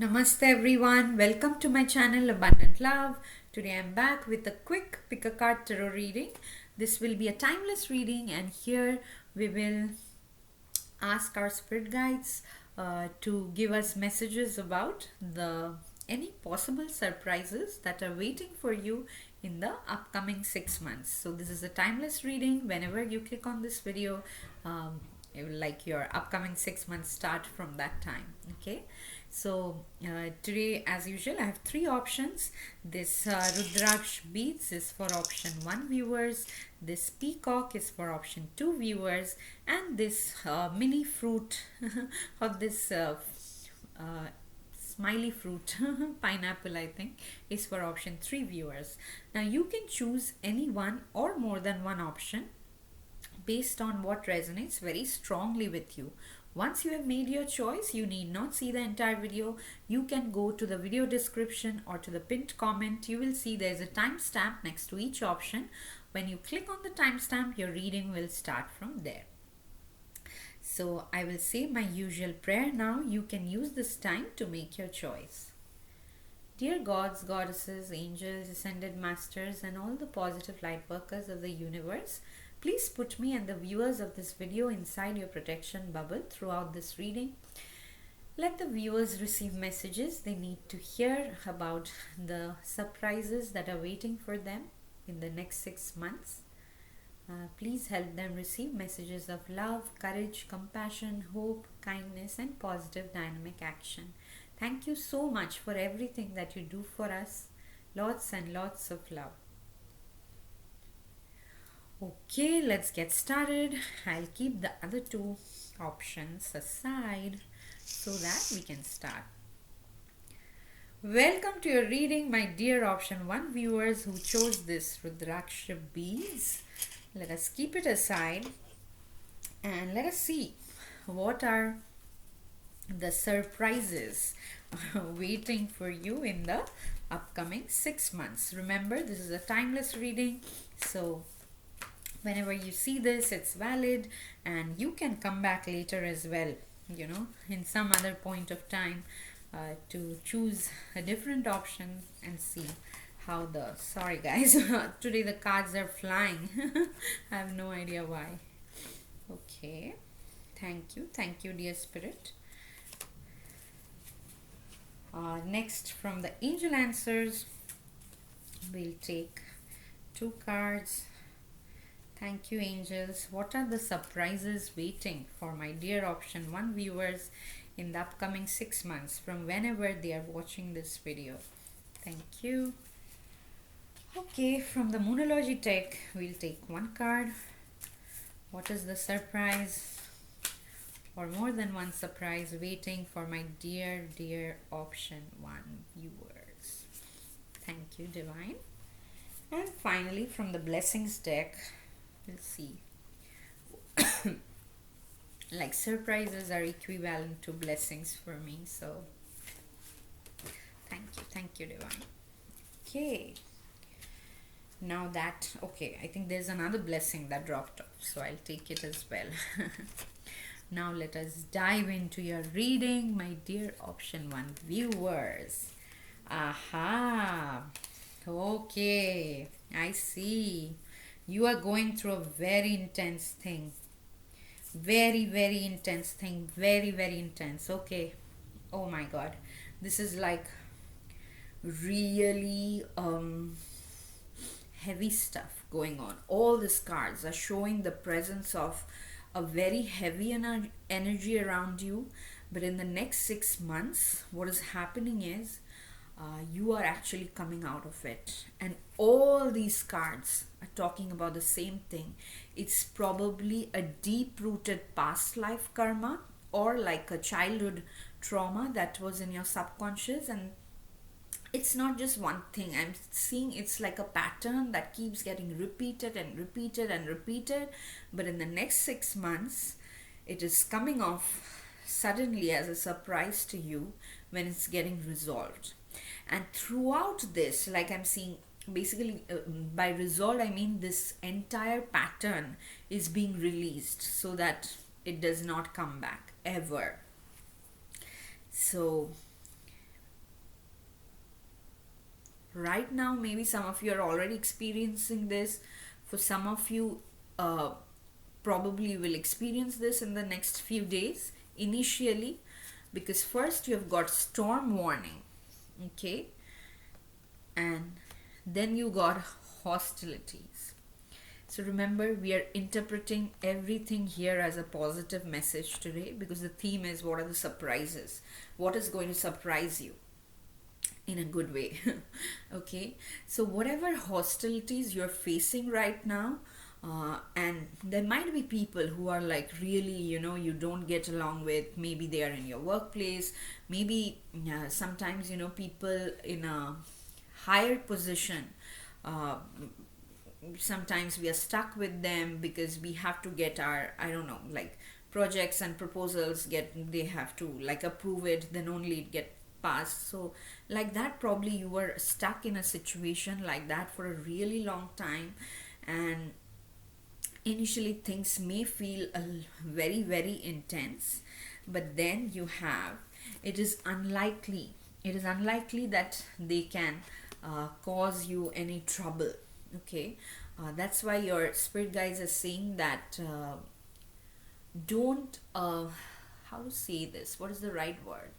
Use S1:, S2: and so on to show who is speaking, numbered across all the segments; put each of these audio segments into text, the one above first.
S1: Namaste everyone, welcome to my channel Abundant Love. Today I'm back with a quick pick a card tarot reading. This will be a timeless reading, and here we will ask our spirit guides to give us messages about the any possible surprises that are waiting for you in the upcoming 6 months. So this is a timeless reading. Whenever you click on this video, it will, like, your upcoming 6 months start from that time. Okay, so today, as usual, I have three options. This Rudraksh beads is for option 1 viewers, this peacock is for option 2 viewers, and this mini fruit or this uh, smiley fruit pineapple, I think, is for option 3 viewers. Now you can choose any one or more than one option based on what resonates very strongly with you. Once you have made your choice, you need not see the entire video. You can go to the video description or to the pinned comment. You will see there is a timestamp next to each option. When you click on the timestamp, your reading will start from there. So I will say my usual prayer now. You can use this time to make your choice. Dear gods, goddesses, angels, ascended masters, and all the positive light workers of the universe, please put me and the viewers of this video inside your protection bubble throughout this reading. Let the viewers receive messages they need to hear about the surprises that are waiting for them in the next 6 months. Please help them receive messages of love, courage, compassion, hope, kindness, and positive dynamic action. Thank you so much for everything that you do for us. Lots and lots of love. Okay, let's get started. I'll keep the other two options aside so that we can start. Welcome to your reading, my dear option 1 viewers who chose this Rudraksha beads. Let us keep it aside and let us see what are the surprises waiting for you in the upcoming 6 months. Remember, this is a timeless reading, so whenever you see this, it's valid, and you can come back later as well, in some other point of time, to choose a different option and see how the sorry guys today the cards are flying. I have no idea why. Okay, thank you dear spirit. Next, from the angel answers, we'll take 2 cards. Thank you, angels. What are the surprises waiting for my dear option 1 viewers in the upcoming 6 months from whenever they are watching this video? Thank you. Okay, from the Moonology deck, we'll take 1 card. What is the surprise or more than one surprise waiting for my dear option 1 viewers? Thank you, divine. And finally, from the blessings deck, we'll see. Like, surprises are equivalent to blessings for me, so thank you divine. Okay, now that, okay, I think there's another blessing that dropped off, so I'll take it as well. Now let us dive into your reading, my dear option 1 viewers. Aha, okay, I see. You are going through a very intense thing. Very intense thing. Very intense. Okay. Oh my god. This is like really heavy stuff going on. All these cards are showing the presence of a very heavy energy around you. But in the next 6 months, what is happening is you are actually coming out of it, and all these cards are talking about the same thing. It's probably a deep-rooted past life karma, or like a childhood trauma that was in your subconscious, and it's not just one thing. I'm seeing it's like a pattern that keeps getting repeated and repeated, but in the next 6 months it is coming off suddenly as a surprise to you when it's getting resolved. And throughout this, like, I'm seeing, basically, by resolved I mean this entire pattern is being released so that it does not come back ever. So right now. Maybe some of you are already experiencing this. For some of you, uh, probably will experience this in the next few days initially, because first you have got storm warning, okay, and then you got hostilities. So remember, we are interpreting everything here as a positive message today, because the theme is what are the surprises, what is going to surprise you in a good way. Okay, so whatever hostilities you're facing right now, and there might be people who are like really, you don't get along with. Maybe they are in your workplace, maybe sometimes, people in a higher position, uh, sometimes we are stuck with them because we have to get our, I don't know, like projects and proposals, they have to like approve it, then only it get passed. So like that, probably you were stuck in a situation like that for a really long time, and initially things may feel very very intense, but then you have, it is unlikely, that they can cause you any trouble. Okay, that's why your spirit guides are saying that, don't how to say this, what is the right word,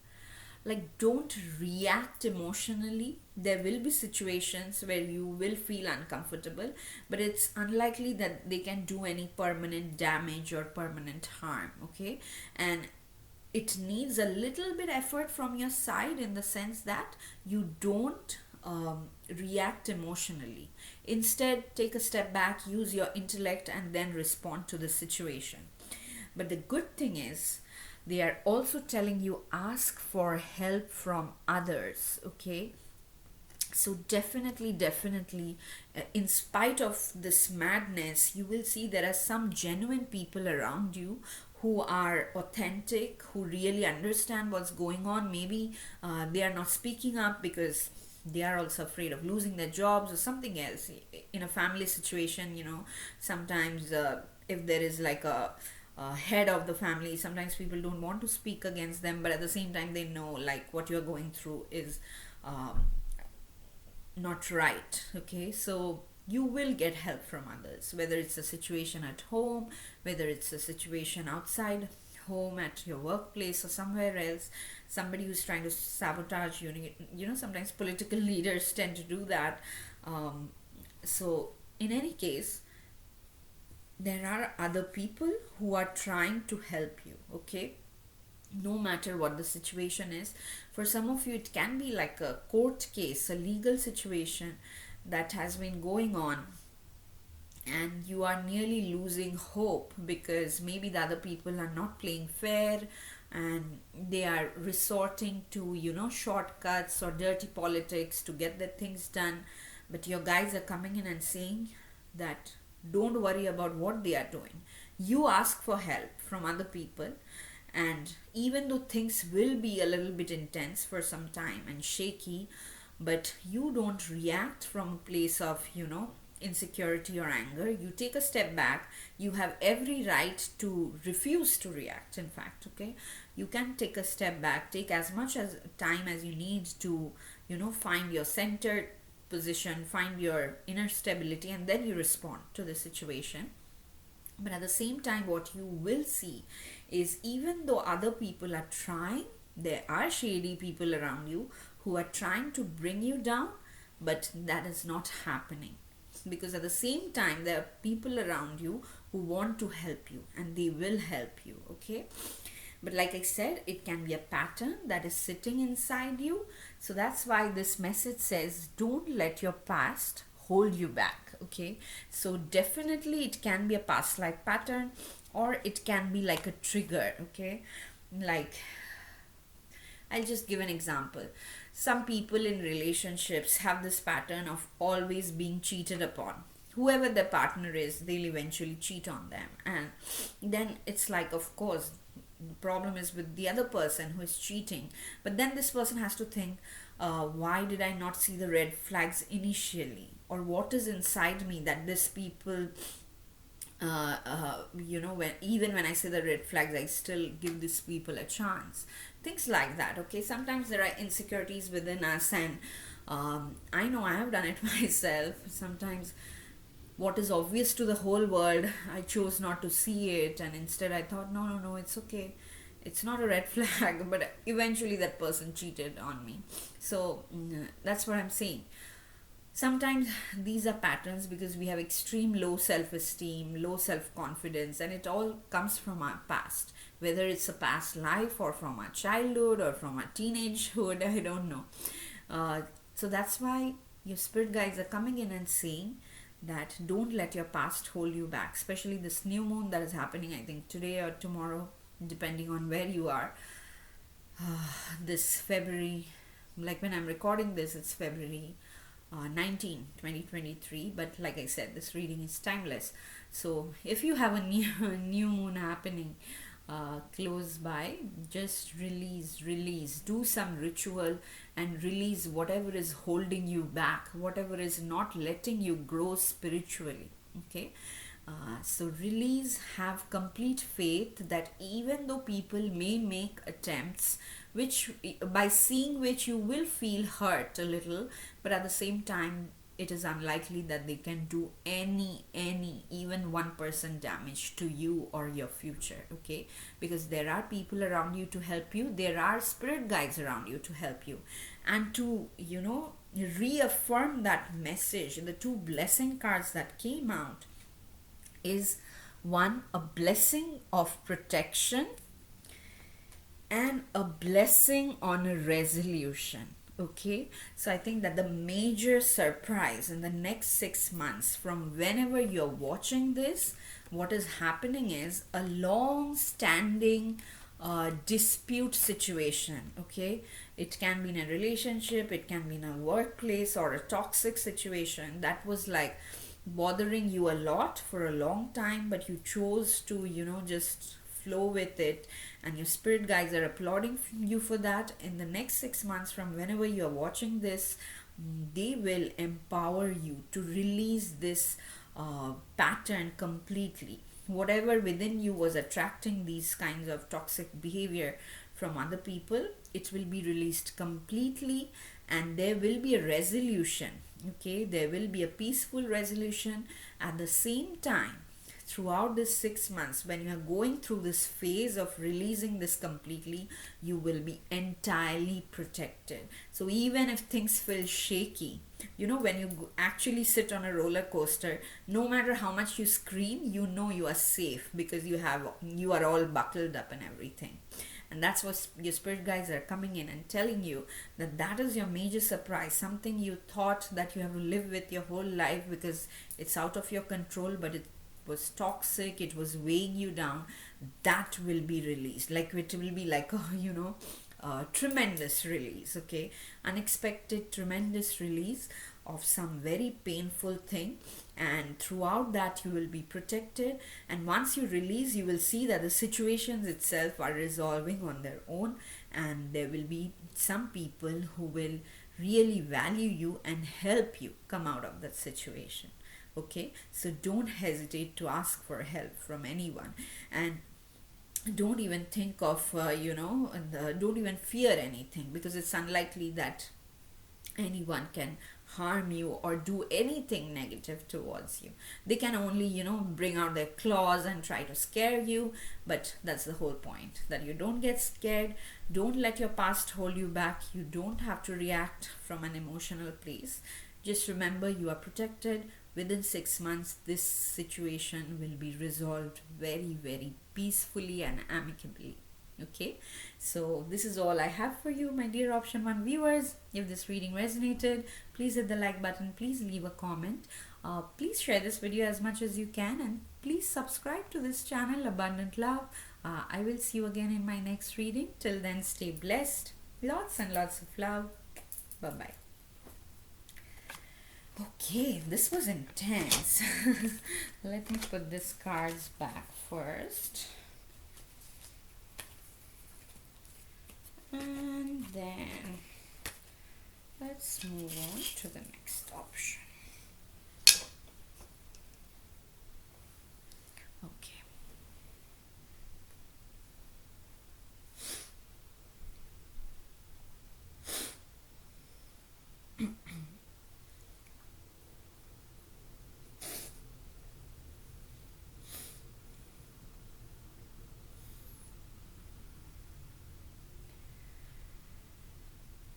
S1: like don't react emotionally. There will be situations where you will feel uncomfortable, but it's unlikely that they can do any permanent damage or permanent harm. Okay, and it needs a little bit effort from your side, in the sense that you don't react emotionally. Instead, take a step back, use your intellect, and then respond to the situation. But the good thing is, they are also telling you ask for help from others. Okay, so definitely, in spite of this madness, you will see there are some genuine people around you who are authentic, who really understand what's going on. Maybe they are not speaking up because they are also afraid of losing their jobs or something else. In a family situation, sometimes if there is like a head of the family, sometimes people don't want to speak against them, but at the same time they know like what you're going through is not right. Okay, so you will get help from others, whether it's a situation at home, whether it's a situation outside home, at your workplace or somewhere else, somebody who's trying to sabotage you. Sometimes political leaders tend to do that. So in any case, there are other people who are trying to help you. Okay, no matter what the situation is. For some of you, it can be like a court case, a legal situation that has been going on, and you are nearly losing hope because maybe the other people are not playing fair, and they are resorting to, shortcuts or dirty politics to get their things done. But your guys are coming in and saying that don't worry about what they are doing. You ask for help from other people, and even though things will be a little bit intense for some time and shaky, but you don't react from a place of, insecurity or anger. You take a step back. You have every right to refuse to react, in fact. Okay, you can take a step back, take as much as time as you need to, find your centered position, find your inner stability, and then you respond to the situation. But at the same time, what you will see is, even though other people are trying, there are shady people around you who are trying to bring you down, but that is not happening. Because at the same time, there are people around you who want to help you, and they will help you. Okay, but like I said, it can be a pattern that is sitting inside you. So that's why this message says, don't let your past hold you back. Okay, so definitely it can be a past life pattern, or it can be like a trigger. Okay, like I'll just give an example. Some people in relationships have this pattern of always being cheated upon. Whoever their partner is, they'll eventually cheat on them. And then it's like, of course, the problem is with the other person who is cheating. But then this person has to think, why did I not see the red flags initially? Or what is inside me that these people, when I see the red flags, I still give these people a chance. Things like that. Okay, sometimes there are insecurities within us, and I know I have done it myself. Sometimes what is obvious to the whole world, I chose not to see it, and instead I thought, no, no, no, it's okay. It's not a red flag, but eventually that person cheated on me. So that's what I'm saying. Sometimes these are patterns because we have extreme low self esteem, low self confidence, and it all comes from our past. Whether it's a past life or from our childhood or from our teenagehood, I don't know. Uh, so that's why your spirit guides are coming in and saying that don't let your past hold you back, especially this new moon that is happening, I think, today or tomorrow, depending on where you are. This February, like when I'm recording this, it's February 19, 2023. But like I said, this reading is timeless. So if you have a new, new moon happening close by, just release, do some ritual and release whatever is holding you back, whatever is not letting you grow spiritually. Okay. So release, have complete faith that even though people may make attempts, which by seeing which you will feel hurt a little, but at the same time it is unlikely that they can do any even 1% damage to you or your future. Okay, because there are people around you to help you, there are spirit guides around you to help you, and to reaffirm that message. The two blessing cards that came out is one, a blessing of protection, and a blessing on a resolution. Okay, so I think that the major surprise in the next 6 months from whenever you're watching this, what is happening is a long standing dispute situation. Okay, it can be in a relationship, it can be in a workplace, or a toxic situation that was like bothering you a lot for a long time, but you chose to just flow with it, and your spirit guides are applauding you for that. In the next 6 months from whenever you are watching this, they will empower you to release this pattern completely. Whatever within you was attracting these kinds of toxic behavior from other people, it will be released completely, and there will be a resolution. Okay, there will be a peaceful resolution. At the same time, throughout this 6 months, when you are going through this phase of releasing this completely, you will be entirely protected. So even if things feel shaky, when you actually sit on a roller coaster, no matter how much you scream, you are safe because you are all buckled up and everything. And that's what your spirit guides are coming in and telling you, that that is your major surprise. Something you thought that you have to live with your whole life because it's out of your control, but it was toxic, it was weighing you down, that will be released. Like it will be like tremendous release. Okay, unexpected tremendous release of some very painful thing, and throughout that you will be protected. And once you release, you will see that the situations itself are resolving on their own, and there will be some people who will really value you and help you come out of that situation. Okay, so don't hesitate to ask for help from anyone, and don't even think of don't even fear anything, because it's unlikely that anyone can harm you or do anything negative towards you. They can only bring out their claws and try to scare you, but that's the whole point, that you don't get scared. Don't let your past hold you back. You don't have to react from an emotional place. Just remember, you are protected. Within 6 months, this situation will be resolved very, very peacefully and amicably. Okay, so this is all I have for you, my dear option 1 viewers. If this reading resonated, please hit the like button, please leave a comment, please share this video as much as you can, and please subscribe to this channel, Abundant Love. I will see you again in my next reading. Till then, stay blessed. Lots and lots of love. Bye bye. Okay, this was intense. Let me put these cards back first. And then let's move on to the next option. Okay.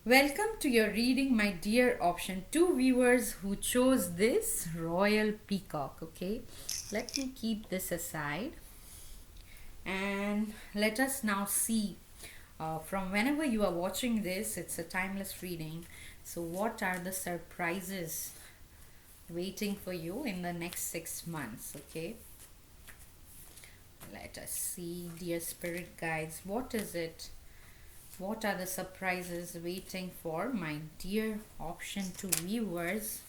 S1: Welcome to your reading, my dear option 2 viewers who chose this royal peacock. Okay, let me keep this aside and let us now see from whenever you are watching this, it's a timeless reading. So, what are the surprises waiting for you in the next 6 months? Okay, let us see, dear spirit guides, what is it? What are the surprises waiting for my dear option 2 viewers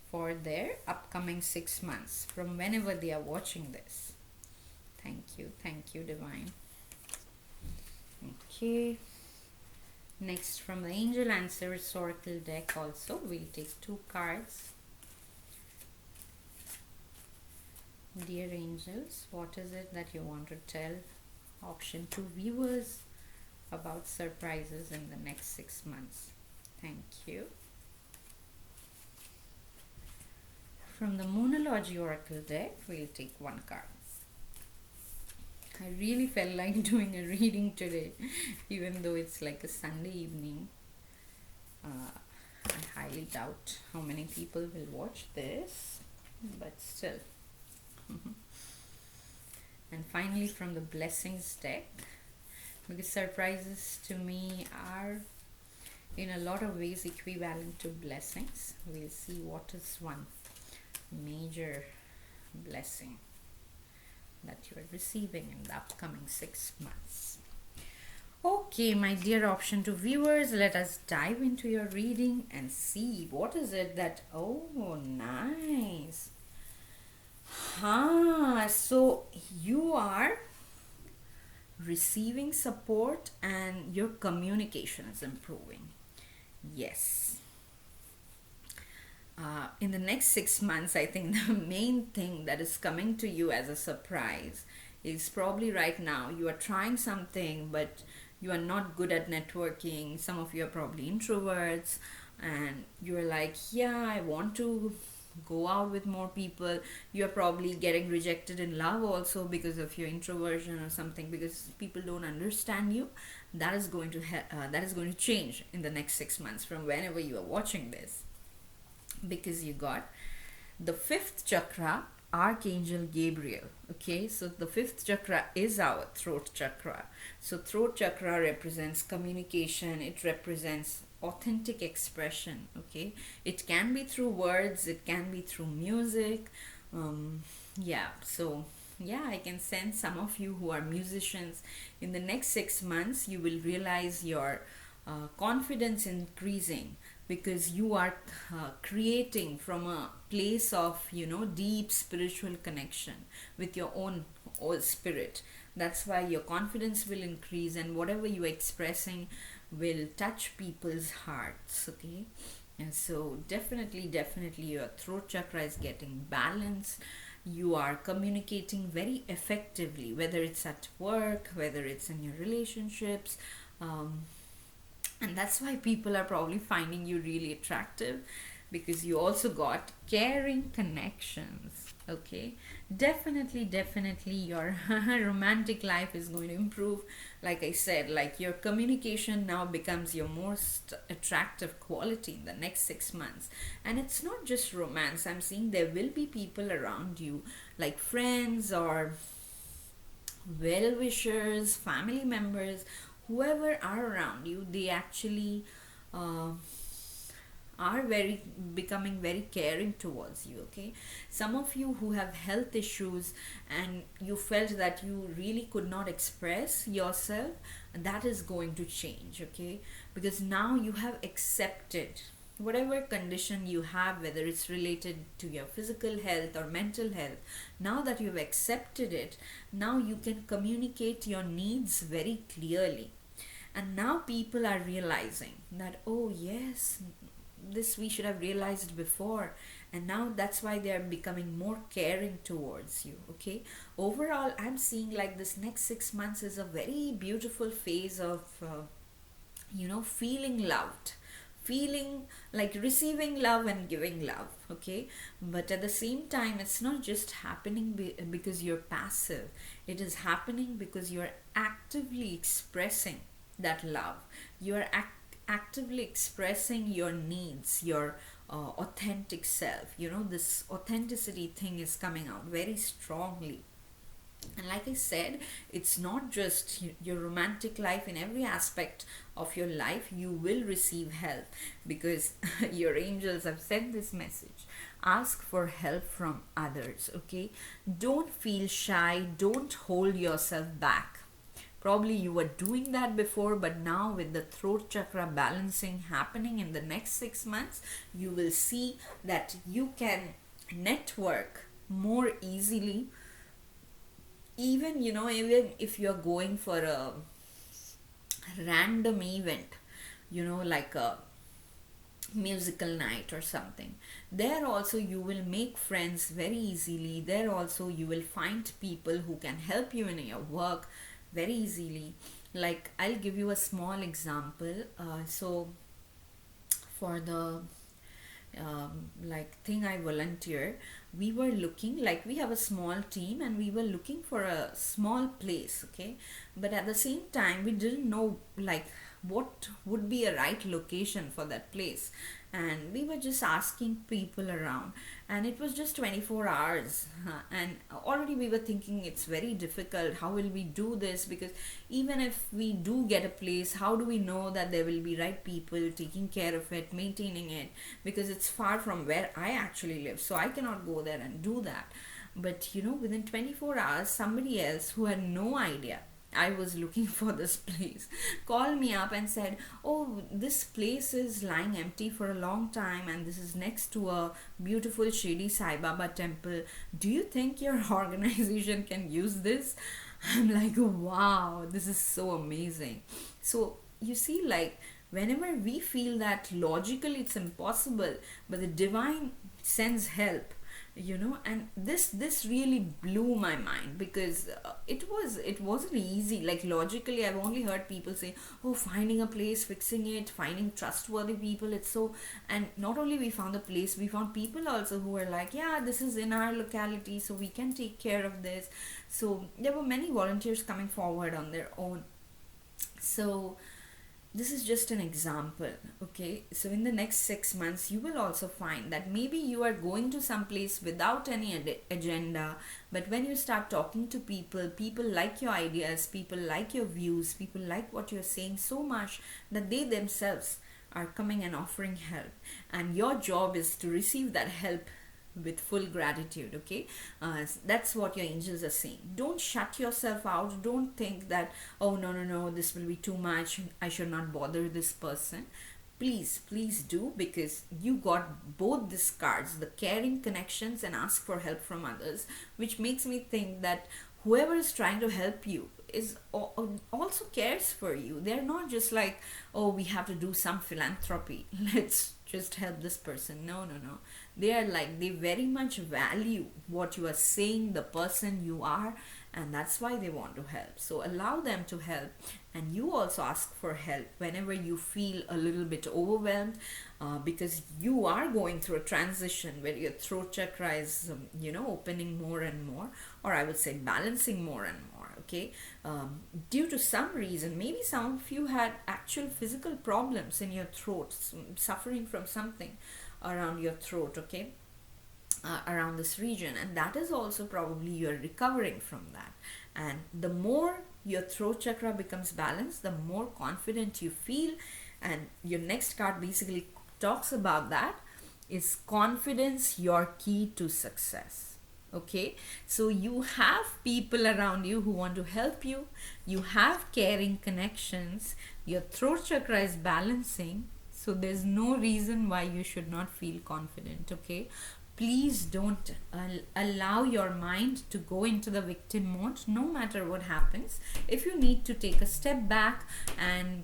S1: for their upcoming 6 months from whenever they are watching this? Thank you, Divine. Okay, next from the Angel Answers Oracle deck, also we'll take 2 cards. Dear angels, what is it that you want to tell option 2 viewers about surprises in the next 6 months? Thank you. From the Moonology Oracle deck, we'll take 1 card. I really felt like doing a reading today, even though it's like a Sunday evening. I highly doubt how many people will watch this, but still. And finally, from the Blessings deck, because surprises to me are in a lot of ways equivalent to blessings. We'll see what is one major blessing that you are receiving in the upcoming 6 months. Okay, my dear option 2 viewers, let us dive into your reading and see what is it that, oh, nice. So you are receiving support and your communication is improving. Yes. In the next 6 months, I think the main thing that is coming to you as a surprise is probably right now you are trying something, but you are not good at networking. Some of you are probably introverts, and you're like, yeah, I want to go out with more people. You're probably getting rejected in love also because of your introversion or something, because people don't understand you. That is going to change in the next 6 months from whenever you are watching this, because you got the 5th chakra, Archangel Gabriel. Okay, so the 5th chakra is our throat chakra. So throat chakra represents communication, it represents authentic expression. Okay, it can be through words, it can be through music. I can sense some of you who are musicians, in the next 6 months you will realize your confidence increasing, because you are creating from a place of deep spiritual connection with your own spirit. That's why your confidence will increase, and whatever you are expressing will touch people's hearts. Okay, and so definitely your throat chakra is getting balanced. You are communicating very effectively, whether it's at work, whether it's in your relationships. And that's why people are probably finding you really attractive, because you also got caring connections. Okay, definitely your romantic life is going to improve. Like I said, like your communication now becomes your most attractive quality in the next 6 months. And it's not just romance, I'm seeing there will be people around you, like friends or well wishers, family members, whoever are around you. They actually are becoming very caring towards you. Okay, some of you who have health issues and you felt that you really could not express yourself, that is going to change. Okay, because now you have accepted whatever condition you have, whether it's related to your physical health or mental health. Now that you've accepted it, now you can communicate your needs very clearly. And now people are realizing that, oh yes, this we should have realized before. And now that's why they are becoming more caring towards you. Okay, overall I'm seeing like this next 6 months is a very beautiful phase of feeling loved, feeling like receiving love and giving love. Okay, but at the same time, it's not just happening because you're passive. It is happening because you're actively expressing that love. You're actively expressing your needs, your authentic self. This authenticity thing is coming out very strongly. And like I said, it's not just your romantic life. In every aspect of your life you will receive help, because your angels have sent this message. Ask for help from others, okay? Don't feel shy, don't hold yourself back. Probably you were doing that before, but now with the throat chakra balancing happening in the next 6 months, you will see that you can network more easily. Even if you're going for a random event, like a musical night or something, there also you will make friends very easily. There also you will find people who can help you in your work very easily. Like, I'll give you a small example. So for the like thing I volunteer, we were looking, like, we have a small team and we were looking for a small place, okay? But at the same time we didn't know like what would be a right location for that place, and we were just asking people around, and it was just 24 hours. And already we were thinking it's very difficult, how will we do this, because even if we do get a place, how do we know that there will be right people taking care of it, maintaining it, because it's far from where I actually live, so I cannot go there and do that. But within 24 hours, somebody else who had no idea I was looking for this place called me up and said, "Oh, this place is lying empty for a long time, and this is next to a beautiful Shirdi Sai Baba temple. Do you think your organization can use this?" I'm like, wow, this is so amazing. So, you see, like, whenever we feel that logically it's impossible, but the divine sends help, and this really blew my mind, because it wasn't easy. Like, logically I've only heard people say, "Oh, finding a place, fixing it, finding trustworthy people, it's so..." And not only we found the place, we found people also who were like, "Yeah, this is in our locality, so we can take care of this." So there were many volunteers coming forward on their own. So this is just an example, okay? So in the next 6 months you will also find that maybe you are going to some place without any agenda, but when you start talking to people, people like your ideas, people like your views, people like what you're saying so much that they themselves are coming and offering help, and your job is to receive that help with full gratitude, okay? That's what your angels are saying. Don't shut yourself out. Don't think that, "Oh, no, no, no, this will be too much, I should not bother this person." Please do, because you got both these cards, the caring connections and ask for help from others, which makes me think that whoever is trying to help you is also cares for you. They're not just like, "Oh, we have to do some philanthropy, let's just help this person." No, no, no. They are like, they very much value what you are saying, the person you are, and that's why they want to help. So allow them to help, and you also ask for help whenever you feel a little bit overwhelmed, because you are going through a transition where your throat chakra is opening more and more, or I would say balancing more and more, okay? Due to some reason, maybe some of you had actual physical problems in your throat, suffering from something around your throat, okay? Around this region, and that is also probably you're recovering from that. And the more your throat chakra becomes balanced, the more confident you feel. And your next card basically talks about that. Is confidence your key to success? Okay, so you have people around you who want to help you, you have caring connections, your throat chakra is balancing, so there's no reason why you should not feel confident, okay? Please don't allow your mind to go into the victim mode no matter what happens. If you need to take a step back and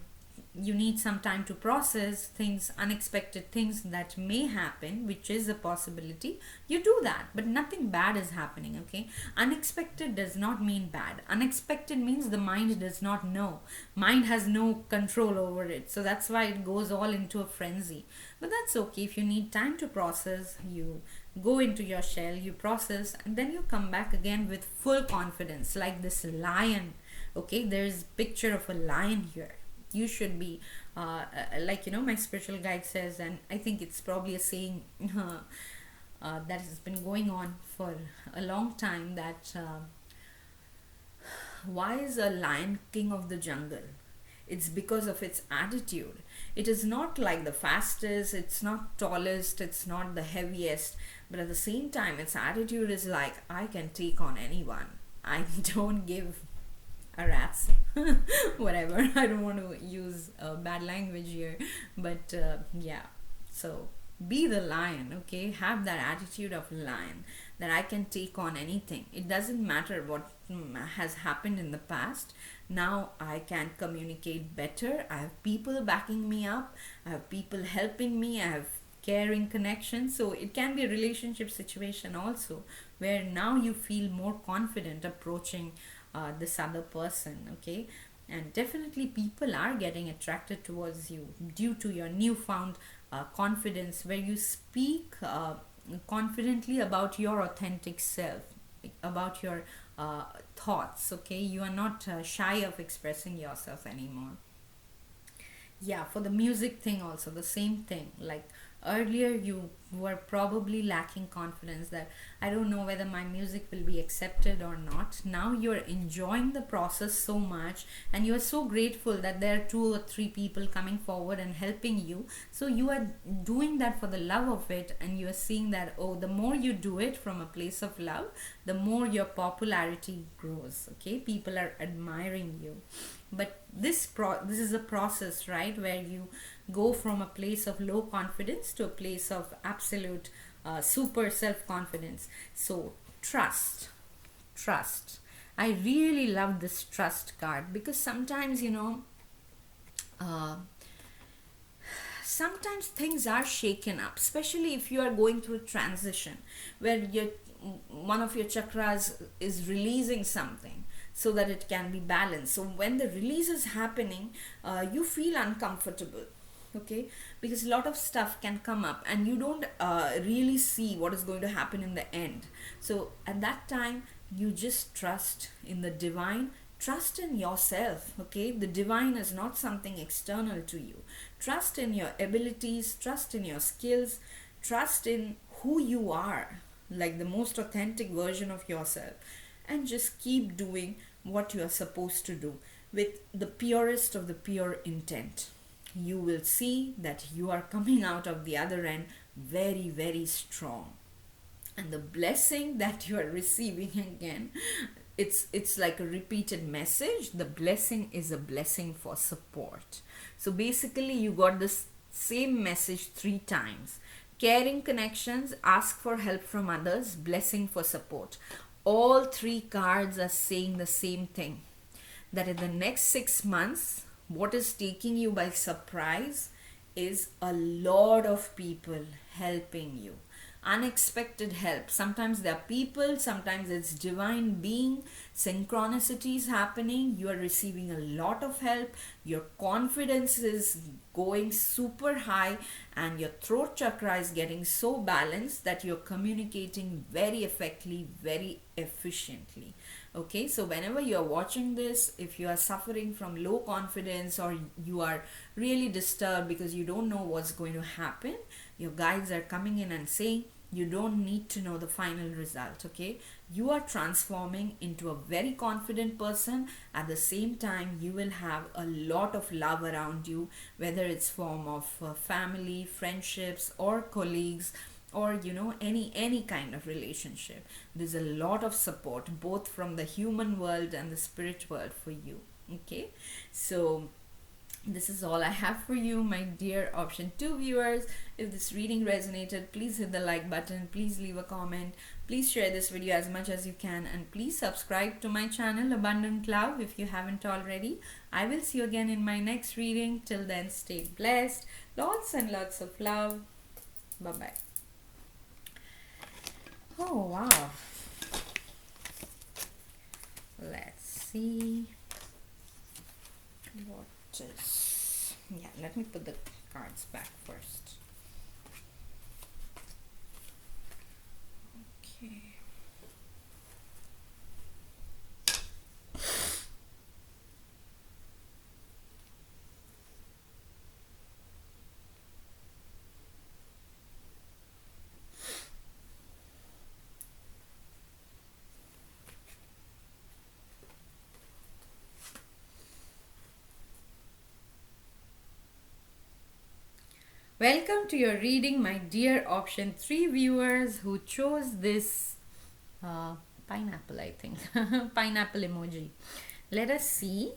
S1: you need some time to process things, unexpected things that may happen, which is a possibility, you do that, but nothing bad is happening, okay? Unexpected does not mean bad. Unexpected means the mind does not know. Mind has no control over it, so that's why it goes all into a frenzy. But that's okay. If you need time to process, you go into your shell, you process, and then you come back again with full confidence, like this lion, okay? There's a picture of a lion here. You should be like my spiritual guide says, and I think it's probably a saying that has been going on for a long time, that why is a lion king of the jungle? It's because of its attitude. It is not like the fastest, it's not tallest, it's not the heaviest, but at the same time, its attitude is like, I can take on anyone. I don't give a rat's whatever. I don't want to use bad language here, but yeah. So be the lion, okay? Have that attitude of lion, that I can take on anything. It doesn't matter what has happened in the past. Now I can communicate better. I have people backing me up. I have people helping me. I have caring connection. So it can be a relationship situation also, where now you feel more confident approaching this other person, okay? And definitely people are getting attracted towards you due to your newfound confidence, where you speak confidently about your authentic self, about your thoughts, okay? You are not shy of expressing yourself anymore. Yeah, for the music thing also, the same thing. Like earlier, you were probably lacking confidence, that I don't know whether my music will be accepted or not. Now you're enjoying the process so much, and you are so grateful that there are 2 or 3 people coming forward and helping you. So you are doing that for the love of it, and you are seeing that, oh, the more you do it from a place of love, the more your popularity grows, okay? People are admiring you. But this is a process, right, where you go from a place of low confidence to a place of absolute super self confidence. So trust. I really love this trust card, because sometimes uh, sometimes things are shaken up, especially if you are going through a transition where one of your chakras is releasing something, so that it can be balanced. So when the release is happening, you feel uncomfortable, okay? Because a lot of stuff can come up, and you don't really see what is going to happen in the end. So at that time, you just trust in the divine. Trust in yourself, okay? The divine is not something external to you. Trust in your abilities, trust in your skills, trust in who you are, like the most authentic version of yourself, and just keep doing what you are supposed to do with the purest of the pure intent. You will see that you are coming out of the other end very, very strong. And the blessing that you are receiving, again, it's like a repeated message. The blessing is a blessing for support. So basically, you got this same message 3 times. Caring connections, ask for help from others, blessing for support. All 3 cards are saying the same thing, that in the next 6 months, what is taking you by surprise is a lot of people helping you. Unexpected help. Sometimes there are people, sometimes it's divine being, synchronicities happening. You are receiving a lot of help. Your confidence is going super high, and your throat chakra is getting so balanced that you're communicating very effectively, very efficiently. Okay, so whenever you're watching this, if you are suffering from low confidence, or you are really disturbed because you don't know what's going to happen, your guides are coming in and saying, you don't need to know the final result, okay? You are transforming into a very confident person. At the same time, you will have a lot of love around you, whether it's form of family, friendships, or colleagues, or any kind of relationship. There's a lot of support both from the human world and the spirit world for you, okay? So this is all I have for you, my dear option 2 viewers. If this reading resonated, please hit the like button, please leave a comment, please share this video as much as you can, and please subscribe to my channel Abundant Love if you haven't already. I will see you again in my next reading. Till then, stay blessed. Lots and lots of love. Bye bye. Oh wow. Let's see what is. Yeah, let me put the cards back first. Okay. Welcome to your reading, my dear option 3 viewers who chose this uh, pineapple, I think. Pineapple emoji. Let us see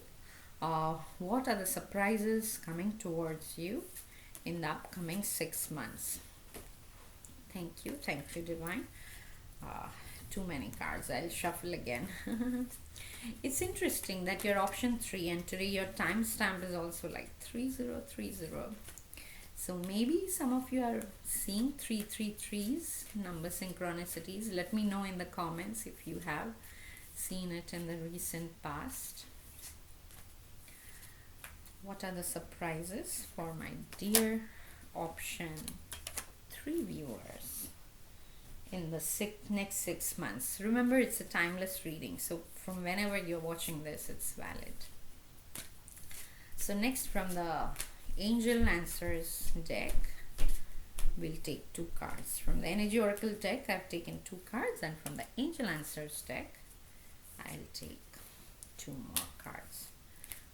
S1: what are the surprises coming towards you in the upcoming 6 months. Thank you, Divine. Uh, Too many cards. I'll shuffle again. It's interesting that your option 3 and today your timestamp is also like 3030. So maybe some of you are seeing 333s, number synchronicities. Let me know in the comments if you have seen it in the recent past. What are the surprises for my dear option 3 viewers in the next 6 months? Remember, it's a timeless reading, so from whenever you're watching this, it's valid. So next, from the Angel Answers deck, we'll take 2 cards. From the Energy Oracle deck, I've taken 2 cards, and from the Angel Answers deck, I'll take 2 more cards.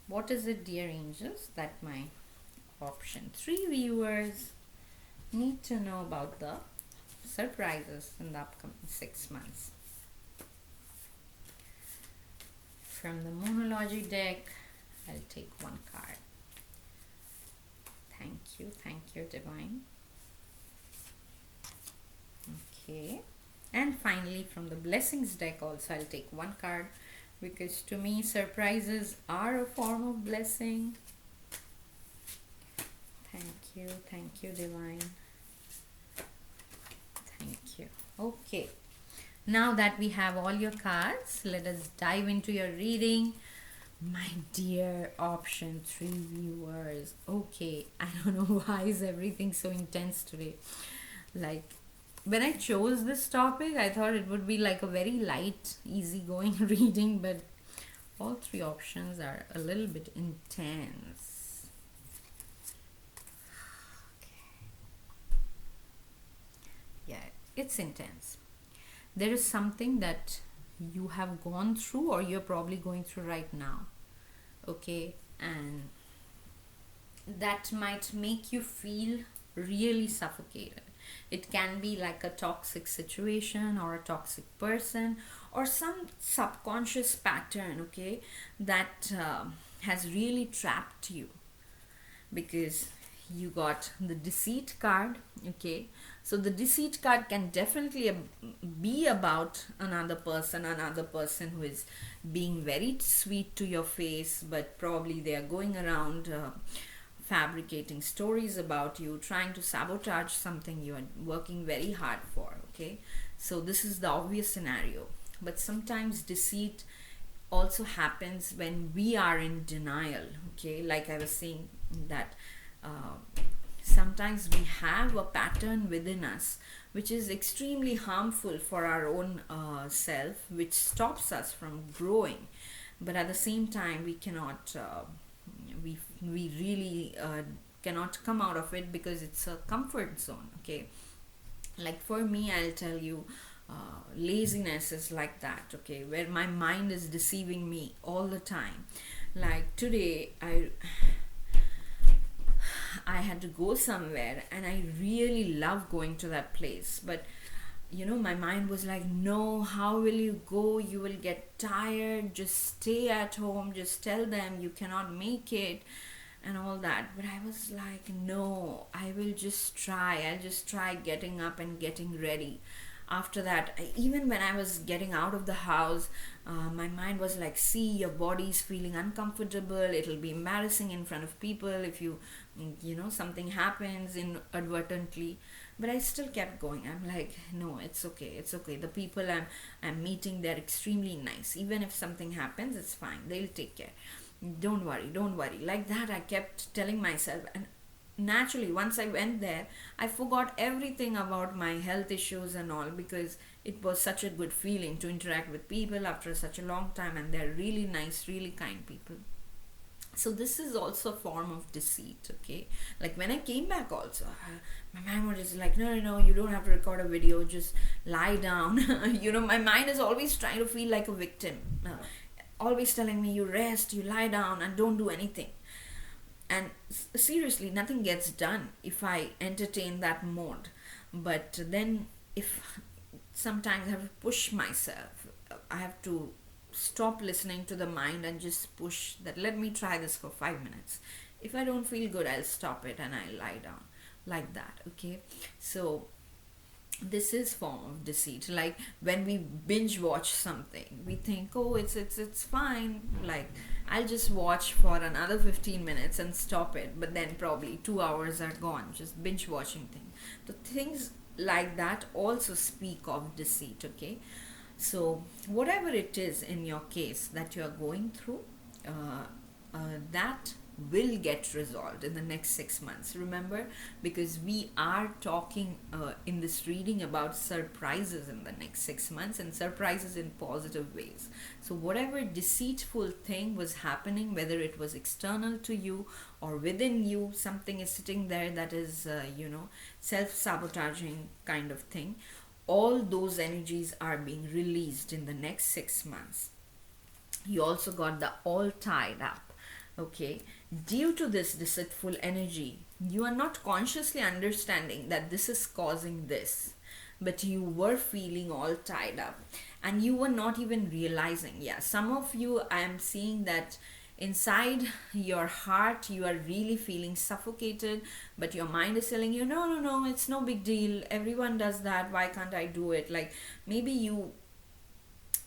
S1: What is it, dear angels, that my option 3 viewers need to know about the surprises in the upcoming 6 months? From the Moonology deck, I'll take 1 card. Thank you, Divine. Okay, and finally from the Blessings deck also I'll take 1 card, because to me surprises are a form of blessing. Thank you, Divine. Thank you. Okay, now that we have all your cards, let us dive into your reading, my dear option 3 viewers. Okay, I don't know why is everything so intense today. Like, when I chose this topic, I thought it would be like a very light, easygoing reading, but all 3 options are a little bit intense. Okay. Yeah, it's intense. There is something that you have gone through or you're probably going through right now, okay, and that might make you feel really suffocated. It can be like a toxic situation or a toxic person or some subconscious pattern, okay, that has really trapped you, because you got the Deceit card, okay. So the Deceit card can definitely be about another person who is being very sweet to your face, but probably they are going around fabricating stories about you, trying to sabotage something you are working very hard for, okay. So this is the obvious scenario, but sometimes deceit also happens when we are in denial, okay. Like I was saying that sometimes we have a pattern within us which is extremely harmful for our own self, which stops us from growing, but at the same time we cannot we really cannot come out of it because it's a comfort zone, okay. Like for me, I'll tell you, laziness is like that, okay, where my mind is deceiving me all the time. Like today I had to go somewhere and I really love going to that place, but my mind was like, no, how will you go? You will get tired. Just stay at home. Just tell them you cannot make it and all that. But I was like, no, I will just try. I'll just try getting up and getting ready. After that, even when I was getting out of the house, my mind was like, see, your body's feeling uncomfortable. It'll be embarrassing in front of people if something happens inadvertently. But I still kept going. I'm like, no, it's okay. The people I'm meeting, they're extremely nice. Even if something happens, it's fine. They'll take care. Don't worry. Like that, I kept telling myself. And naturally, once I went there, I forgot everything about my health issues and all, because it was such a good feeling to interact with people after such a long time, and they're really nice, really kind people. So this is also a form of deceit, okay. Like when I came back also, my mind was just like, no, you don't have to record a video, just lie down. My mind is always trying to feel like a victim, always telling me, you rest, you lie down and don't do anything. And seriously, nothing gets done if I entertain that mode. But then, if sometimes I have to push myself, I have to stop listening to the mind and just push that, let me try this for 5 minutes. If I don't feel good, I'll stop it and I'll lie down, like that. Okay, so this is form of deceit. Like when we binge watch something, we think, oh, it's fine, like I'll just watch for another 15 minutes and stop it, but then probably 2 hours are gone just binge watching things. The things like that also speak of deceit. Okay, so whatever it is in your case that you are going through, that will get resolved in the next 6 months. Remember, because we are talking in this reading about surprises in the next 6 months, and surprises in positive ways. So, whatever deceitful thing was happening, whether it was external to you or within you, something is sitting there that is, self sabotaging kind of thing. All those energies are being released in the next 6 months. You also got the all tied up. Okay, due to this deceitful energy, you are not consciously understanding that this is causing this, but you were feeling all tied up and you were not even realizing. Yeah, some of you, I am seeing that inside your heart you are really feeling suffocated, but your mind is telling you, no, no, no, it's no big deal, everyone does that, why can't I do it? Like maybe you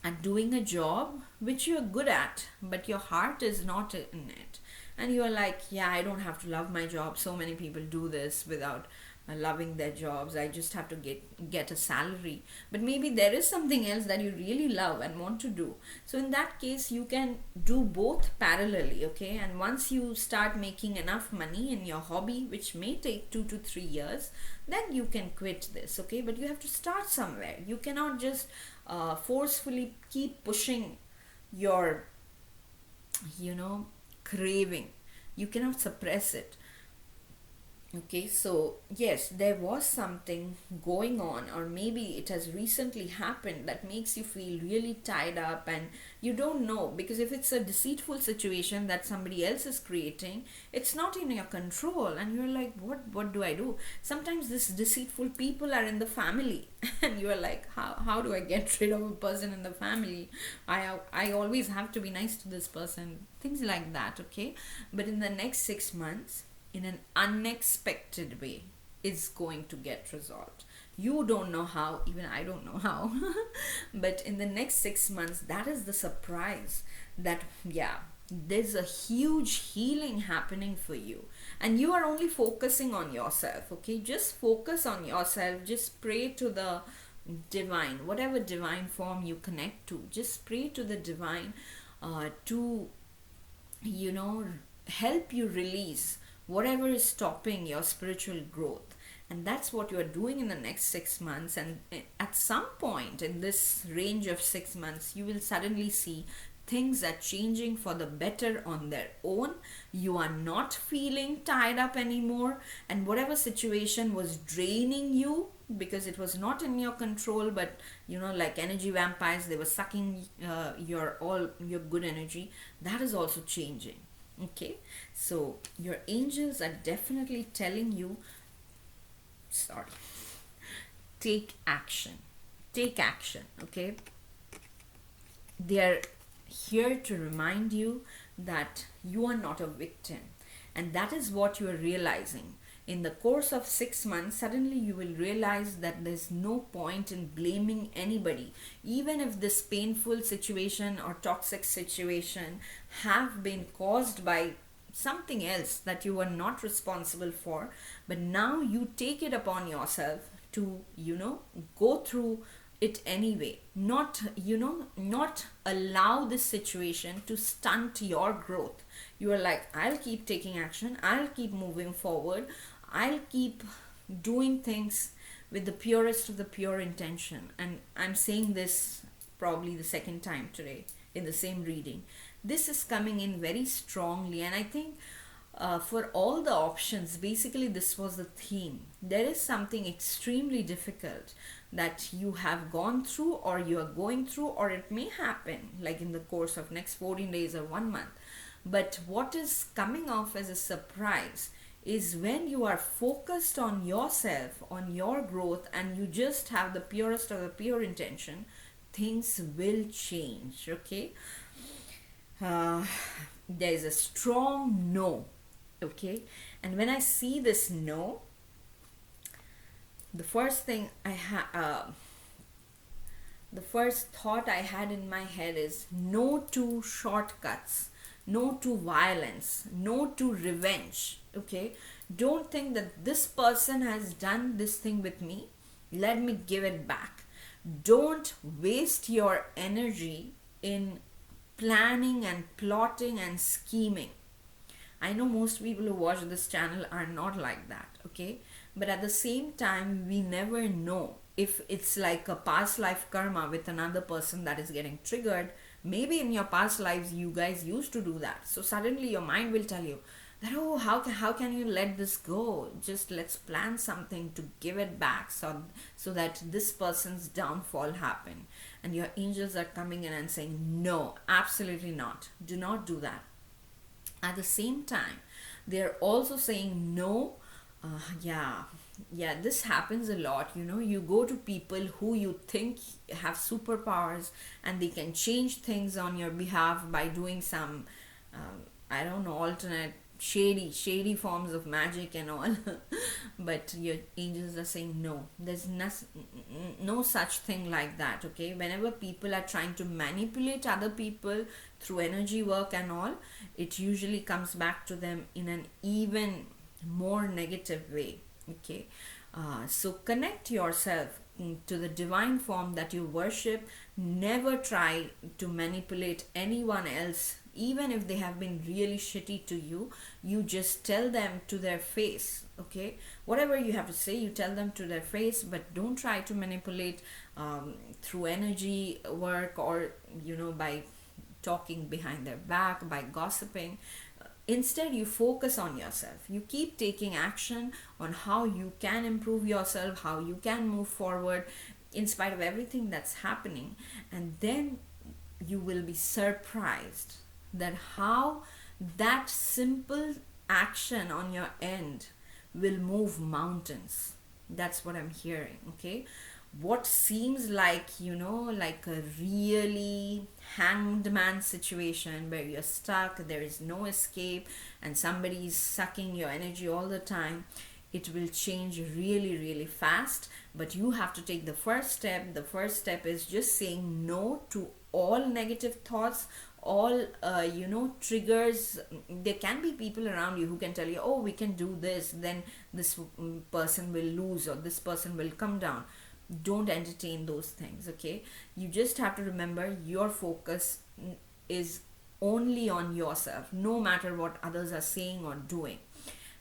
S1: and doing a job which you're good at, but your heart is not in it. And you are like, yeah, I don't have to love my job. So many people do this without loving their jobs. I just have to get a salary. But maybe there is something else that you really love and want to do. So in that case, you can do both parallelly, okay? And once you start making enough money in your hobby, which may take 2 to 3 years, then you can quit this, okay? But you have to start somewhere. You cannot just forcefully keep pushing your, craving. You cannot suppress it. Okay, so yes, there was something going on, or maybe it has recently happened that makes you feel really tied up, and you don't know, because if it's a deceitful situation that somebody else is creating, it's not in your control, and you're like, what do I do? Sometimes these deceitful people are in the family, and you're like, how do I get rid of a person in the family? I always have to be nice to this person, things like that. Okay, but in the next 6 months, in an unexpected way, is going to get resolved. You don't know how, even I don't know how. But in the next 6 months, that is the surprise, that yeah, there's a huge healing happening for you, and you are only focusing on yourself. Okay, just focus on yourself, just pray to the divine, whatever divine form you connect to, just pray to the divine to help you release whatever is stopping your spiritual growth. And that's what you are doing in the next 6 months. And at some point in this range of 6 months, you will suddenly see things are changing for the better on their own. You are not feeling tied up anymore, and whatever situation was draining you because it was not in your control, but like energy vampires, they were sucking your good energy, that is also changing. Okay, so your angels are definitely telling you, sorry, take action. Take action. Okay, they are here to remind you that you are not a victim, and that is what you are realizing. In the course of 6 months, suddenly you will realize that there's no point in blaming anybody, even if this painful situation or toxic situation have been caused by something else that you were not responsible for. But now you take it upon yourself to go through it anyway, not allow this situation to stunt your growth. You are like, I'll keep taking action, I'll keep moving forward, I'll keep doing things with the purest of the pure intention. And I'm saying this probably the second time today in the same reading. This is coming in very strongly, and I think for all the options, basically this was the theme. There is something extremely difficult that you have gone through, or you are going through, or it may happen like in the course of next 14 days or 1 month. But what is coming off as a surprise is when you are focused on yourself, on your growth, and you just have the purest of the pure intention, things will change. Okay, uh, there is a strong no. Okay, and when I see this no, the first thing the first thought I had in my head is no to shortcuts, no to violence, no to revenge. Okay, don't think that this person has done this thing with me, let me give it back. Don't waste your energy in planning and plotting and scheming. I know most people who watch this channel are not like that, okay? But at the same time, we never know if it's like a past life karma with another person that is getting triggered. Maybe in your past lives, you guys used to do that. So suddenly your mind will tell you that, oh, how can you let this go? Just let's plan something to give it back so that this person's downfall happen. And your angels are coming in and saying, no, absolutely not. Do not do that. At the same time, they're also saying no. Yeah, yeah, this happens a lot. You know, you go to people who you think have superpowers and they can change things on your behalf by doing some, I don't know, alternate shady forms of magic and all. But your angels are saying no, there's no such thing like that. Okay, whenever people are trying to manipulate other people through energy work and all, it usually comes back to them in an even more negative way. Okay, so connect yourself to the divine form that you worship. Never try to manipulate anyone else, even if they have been really shitty to you. You just tell them to their face. Okay, whatever you have to say, you tell them to their face, but don't try to manipulate through energy work, or by talking behind their back, by gossiping. Instead, you focus on yourself. You keep taking action on how you can improve yourself, how you can move forward in spite of everything that's happening. And then you will be surprised that how that simple action on your end will move mountains. That's what I'm hearing. Okay, what seems like like a really hanged man situation where you're stuck, there is no escape, and somebody is sucking your energy all the time, it will change really, really fast. But you have to take the first step. The first step is just saying no to all negative thoughts, all triggers. There can be people around you who can tell you, oh, we can do this, then this person will lose, or this person will come down. Don't entertain those things. Okay, you just have to remember your focus is only on yourself, no matter what others are saying or doing.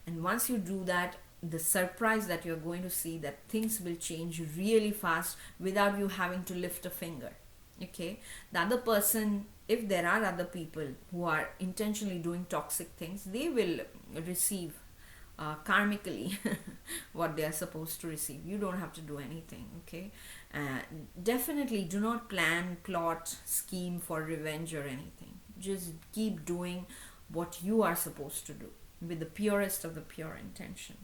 S1: And once you do that, the surprise that you're going to see, that things will change really fast without you having to lift a finger. Okay, the other person, if there are other people who are intentionally doing toxic things, they will receive karmically what they are supposed to receive. You don't have to do anything. Okay, definitely do not plan, plot, scheme for revenge or anything. Just keep doing what you are supposed to do with the purest of the pure intention.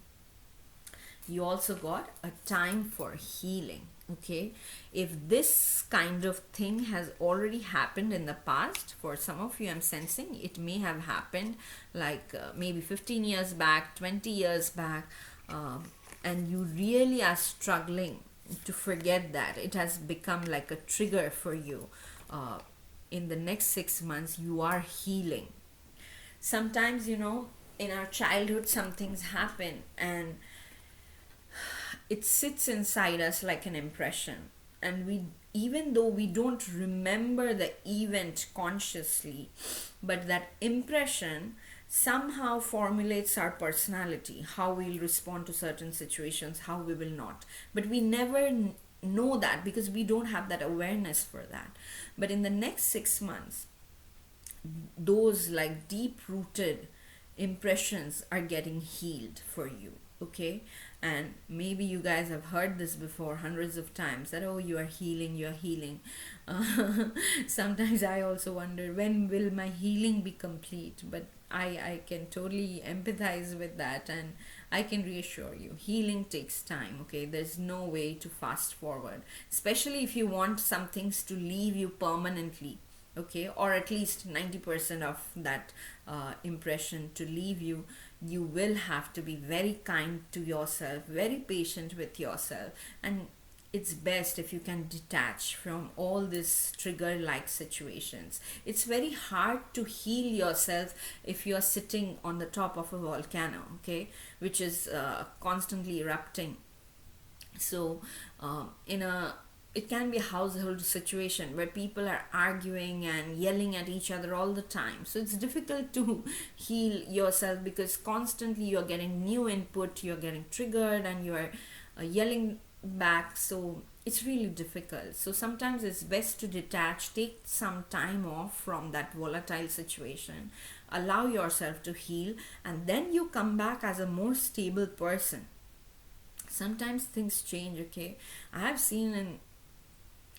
S1: You also got a time for healing. Okay, if this kind of thing has already happened in the past, for some of you I'm sensing it may have happened like maybe 15 years back, 20 years back, and you really are struggling to forget that. It has become like a trigger for you. In the next 6 months you are healing. Sometimes in our childhood some things happen and it sits inside us like an impression, and we, even though we don't remember the event consciously, but that impression somehow formulates our personality, how we'll respond to certain situations, how we will not. But we never know that because we don't have that awareness for that. But in the next 6 months, those like deep rooted impressions are getting healed for you. Okay, and maybe you guys have heard this before hundreds of times, that oh, you are healing, you are healing. Sometimes I also wonder, when will my healing be complete? But I can totally empathize with that, and I can reassure you, healing takes time. Okay, there's no way to fast forward, especially if you want some things to leave you permanently. Okay, or at least 90% of that impression to leave you. You will have to be very kind to yourself, very patient with yourself, and it's best if you can detach from all these trigger like situations. It's very hard to heal yourself if you're sitting on the top of a volcano, okay, which is constantly erupting. So in a it can be a household situation where people are arguing and yelling at each other all the time, so it's difficult to heal yourself because constantly you're getting new input, you're getting triggered, and you're yelling back. So it's really difficult. So sometimes it's best to detach, take some time off from that volatile situation, allow yourself to heal, and then you come back as a more stable person. Sometimes things change. Okay, I have seen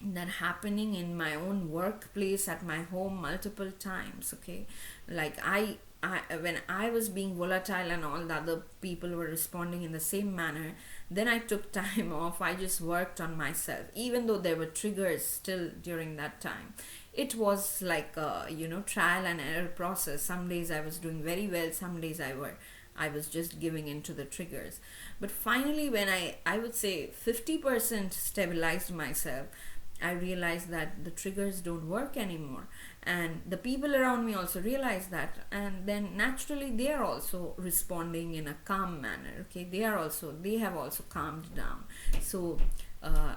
S1: that happening in my own workplace, at my home, multiple times. Okay, like I when I was being volatile and all the other people were responding in the same manner, then I took time off. I just worked on myself, even though there were triggers still during that time. It was like a trial and error process. Some days I was doing very well, some days I was just giving in to the triggers. But finally, when I would say 50% stabilized myself, I realized that the triggers don't work anymore. And the people around me also realize that. And then naturally, they are also responding in a calm manner. Okay, they have also calmed down. So, uh,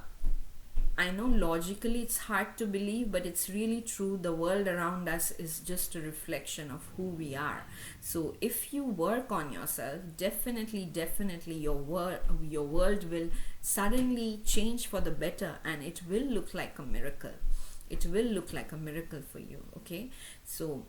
S1: I know logically it's hard to believe, but it's really true. The world around us is just a reflection of who we are. So if you work on yourself, definitely your world will suddenly change for the better, and it will look like a miracle. It will look like a miracle for you. Okay, so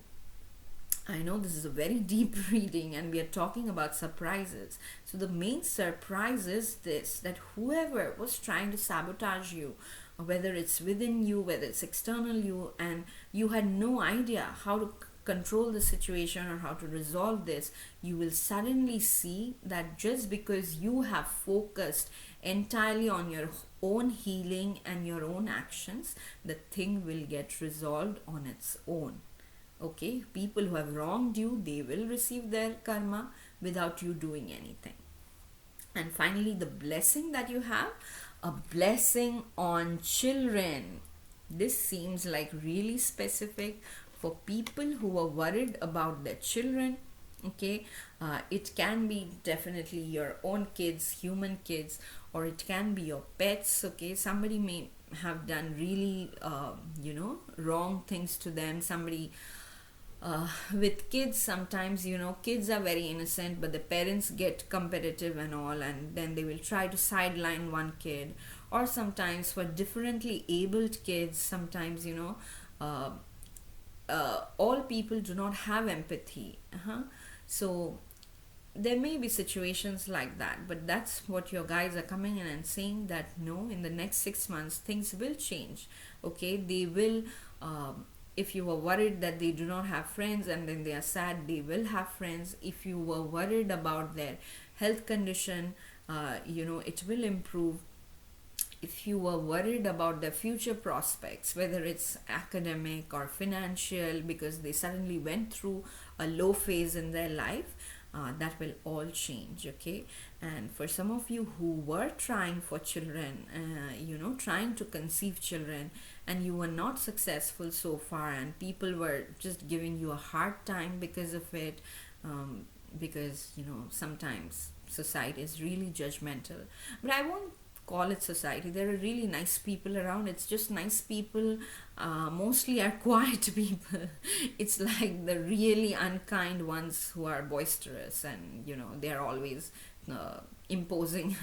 S1: I know this is a very deep reading, and we are talking about surprises. So, the main surprise is this, that whoever was trying to sabotage you, whether it's within you, whether it's external you, and you had no idea how to control the situation or how to resolve this, you will suddenly see that just because you have focused entirely on your own healing and your own actions, the thing will get resolved on its own. Okay, people who have wronged you, they will receive their karma without you doing anything. And finally, the blessing that you have, a blessing on children. This seems like really specific for people who are worried about their children. Okay, it can be definitely your own kids, human kids, or it can be your pets. Okay, somebody may have done really wrong things to them. Somebody with kids, sometimes kids are very innocent, but the parents get competitive and all, and then they will try to sideline one kid. Or sometimes for differently abled kids, sometimes uh, all people do not have empathy. So there may be situations like that, but that's what your guides are coming in and saying, that no, in the next 6 months things will change. Okay, they will. If you were worried that they do not have friends and then they are sad, they will have friends. If you were worried about their health condition, it will improve. If you were worried about their future prospects, whether it's academic or financial, because they suddenly went through a low phase in their life, that will all change. Okay, and for some of you who were trying for children, trying to conceive children, and you were not successful so far, and people were just giving you a hard time because of it, because sometimes society is really judgmental. But I won't call it society. There are really nice people around. It's just nice people mostly are quiet people. It's like the really unkind ones who are boisterous, and they're always imposing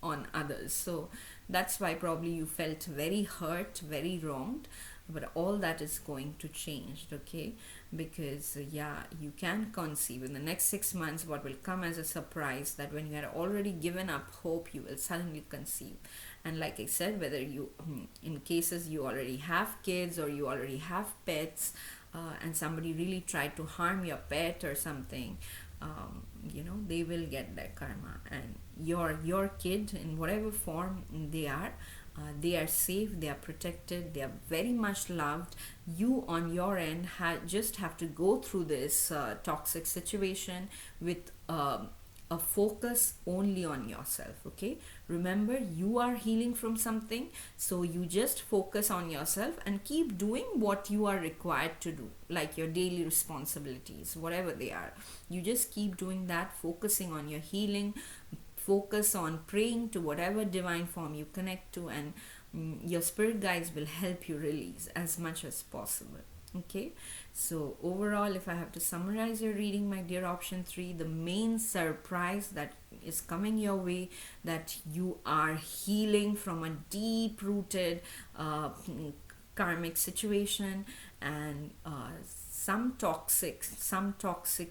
S1: on others. So that's why probably you felt very hurt, very wronged. but all that is going to change, okay? Because yeah, you can conceive in the next 6 months. What will come as a surprise, that when you had already given up hope, you will suddenly conceive. And like I said, whether you in cases you already have kids or you already have pets, and somebody really tried to harm your pet or something, they will get their karma. And your kid, in whatever form they are safe, they are protected, they are very much loved. You on your end just have to go through this toxic situation with a focus only on yourself, okay? Remember, you are healing from something, so you just focus on yourself and keep doing what you are required to do, like your daily responsibilities, whatever they are. You just keep doing that, focusing on your healing, focus on praying to whatever divine form you connect to, and your spirit guides will help you release as much as possible. Okay, so overall, if I have to summarize your reading, my dear option 3, the main surprise that is coming your way, that you are healing from a deep rooted karmic situation, and some toxic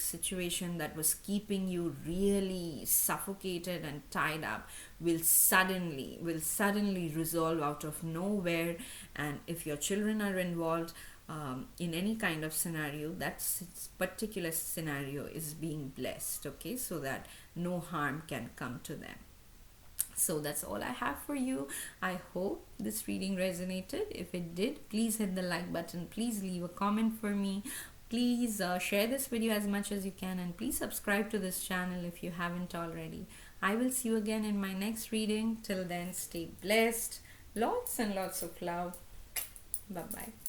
S1: situation that was keeping you really suffocated and tied up will suddenly resolve out of nowhere. And if your children are involved in any kind of scenario, that particular scenario is being blessed, okay, so that no harm can come to them. So that's all I have for you. I hope this reading resonated. If it did, please hit the like button. Please leave a comment for me. Please share this video as much as you can, and please subscribe to this channel if you haven't already. I will see you again in my next reading. Till then, stay blessed. Lots and lots of love. Bye-bye.